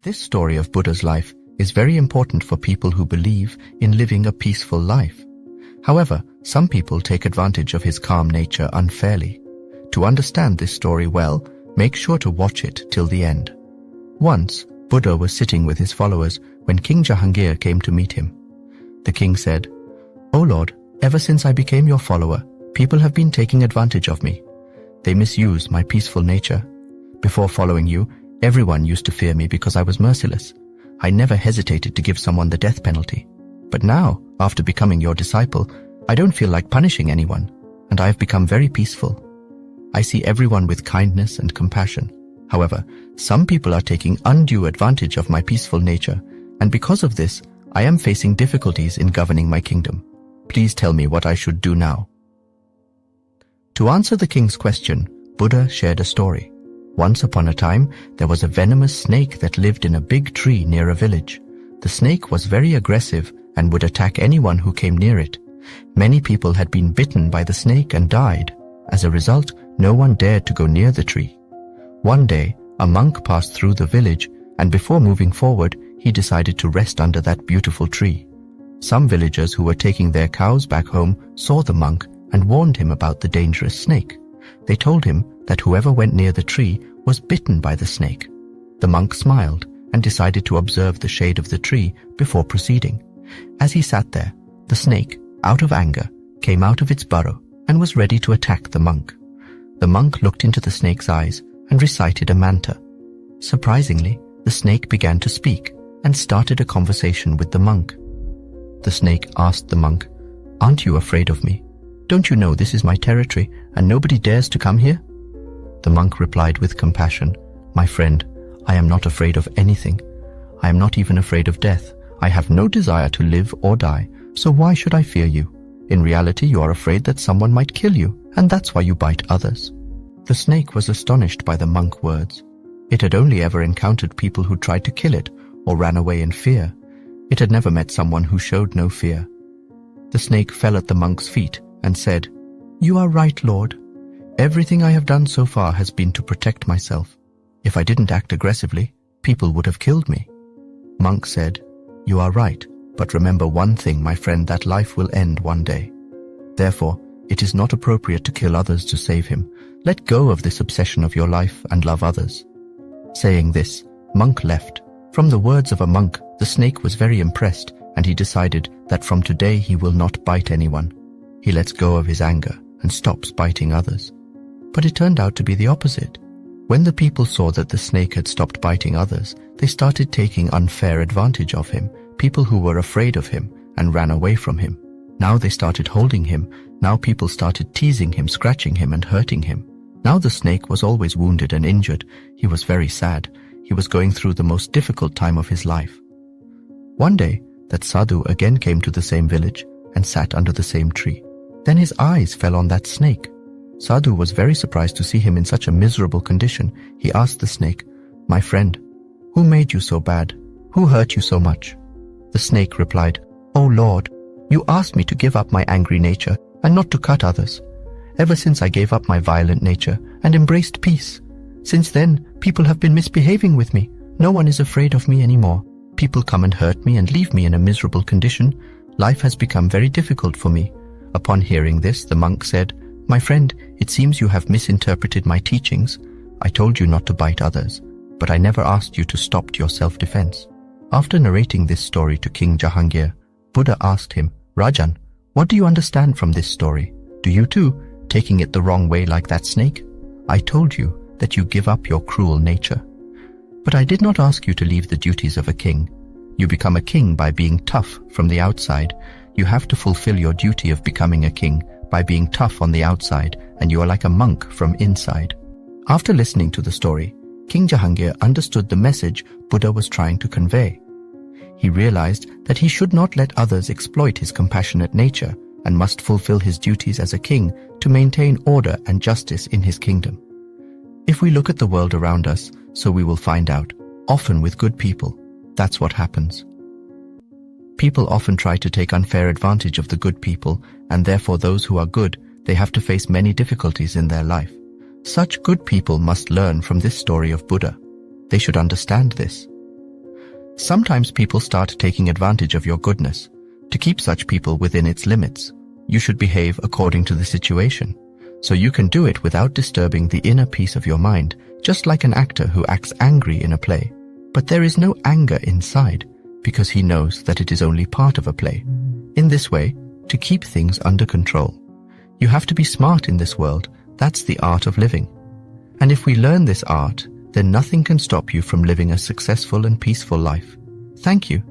This story of Buddha's life is very important for people who believe in living a peaceful life. However, some people take advantage of his calm nature unfairly. To understand this story well, make sure to watch it till the end. Once, Buddha was sitting with his followers when King Jahangir came to meet him. The king said, "O Lord, ever since I became your follower, people have been taking advantage of me. They misuse my peaceful nature. Before following you, everyone used to fear me because I was merciless. I never hesitated to give someone the death penalty. But now, after becoming your disciple, I don't feel like punishing anyone, and I have become very peaceful. I see everyone with kindness and compassion. However, some people are taking undue advantage of my peaceful nature, and because of this, I am facing difficulties in governing my kingdom. Please tell me what I should do now." To answer the king's question, Buddha shared a story. Once upon a time, there was a venomous snake that lived in a big tree near a village. The snake was very aggressive and would attack anyone who came near it. Many people had been bitten by the snake and died. As a result, no one dared to go near the tree. One day, a monk passed through the village, and before moving forward, he decided to rest under that beautiful tree. Some villagers who were taking their cows back home saw the monk and warned him about the dangerous snake. They told him that whoever went near the tree was bitten by the snake. The monk smiled and decided to observe the shade of the tree before proceeding. As he sat there, the snake, out of anger, came out of its burrow and was ready to attack the monk. The monk looked into the snake's eyes and recited a mantra. Surprisingly, the snake began to speak and started a conversation with the monk. The snake asked the monk, "Aren't you afraid of me? Don't you know this is my territory and nobody dares to come here?" The monk replied with compassion, "My friend, I am not afraid of anything. I am not even afraid of death. I have no desire to live or die, so why should I fear you? In reality, you are afraid that someone might kill you, and that's why you bite others." The snake was astonished by the monk's words. It had only ever encountered people who tried to kill it or ran away in fear. It had never met someone who showed no fear. The snake fell at the monk's feet and said, "You are right, Lord. Everything I have done so far has been to protect myself. If I didn't act aggressively, people would have killed me." Monk said, "You are right, but remember one thing, my friend, that life will end one day. Therefore, it is not appropriate to kill others to save him. Let go of this obsession of your life and love others." Saying this, Monk left. From the words of a monk, the snake was very impressed, and he decided that from today he will not bite anyone. He lets go of his anger and stops biting others. But it turned out to be the opposite. When the people saw that the snake had stopped biting others, they started taking unfair advantage of him, people who were afraid of him and ran away from him. Now they started holding him. Now people started teasing him, scratching him and hurting him. Now the snake was always wounded and injured. He was very sad. He was going through the most difficult time of his life. One day, that sadhu again came to the same village and sat under the same tree. Then his eyes fell on that snake. Sadhu was very surprised to see him in such a miserable condition. He asked the snake, "My friend, who made you so bad? Who hurt you so much?" The snake replied, "O Lord, you asked me to give up my angry nature and not to cut others. Ever since I gave up my violent nature and embraced peace, since then people have been misbehaving with me. No one is afraid of me anymore. People come and hurt me and leave me in a miserable condition. Life has become very difficult for me." Upon hearing this, the monk said, "My friend, it seems you have misinterpreted my teachings. I told you not to bite others, but I never asked you to stop your self-defense." After narrating this story to King Jahangir, Buddha asked him, "Rajan, what do you understand from this story? Do you too, taking it the wrong way like that snake? I told you that you give up your cruel nature. But I did not ask you to leave the duties of a king. You become a king by being tough from the outside. You have to fulfill your duty of becoming a king by being tough on the outside, and you are like a monk from inside." After listening to the story, King Jahangir understood the message Buddha was trying to convey. He realized that he should not let others exploit his compassionate nature and must fulfill his duties as a king to maintain order and justice in his kingdom. If we look at the world around us, so we will find out, often with good people, that's what happens. People often try to take unfair advantage of the good people, and therefore those who are good, they have to face many difficulties in their life. Such good people must learn from this story of Buddha. They should understand this. Sometimes people start taking advantage of your goodness. To keep such people within its limits, you should behave according to the situation, so you can do it without disturbing the inner peace of your mind, just like an actor who acts angry in a play. But there is no anger inside, because he knows that it is only part of a play. In this way, to keep things under control, you have to be smart in this world. That's the art of living. And if we learn this art, then nothing can stop you from living a successful and peaceful life. Thank you.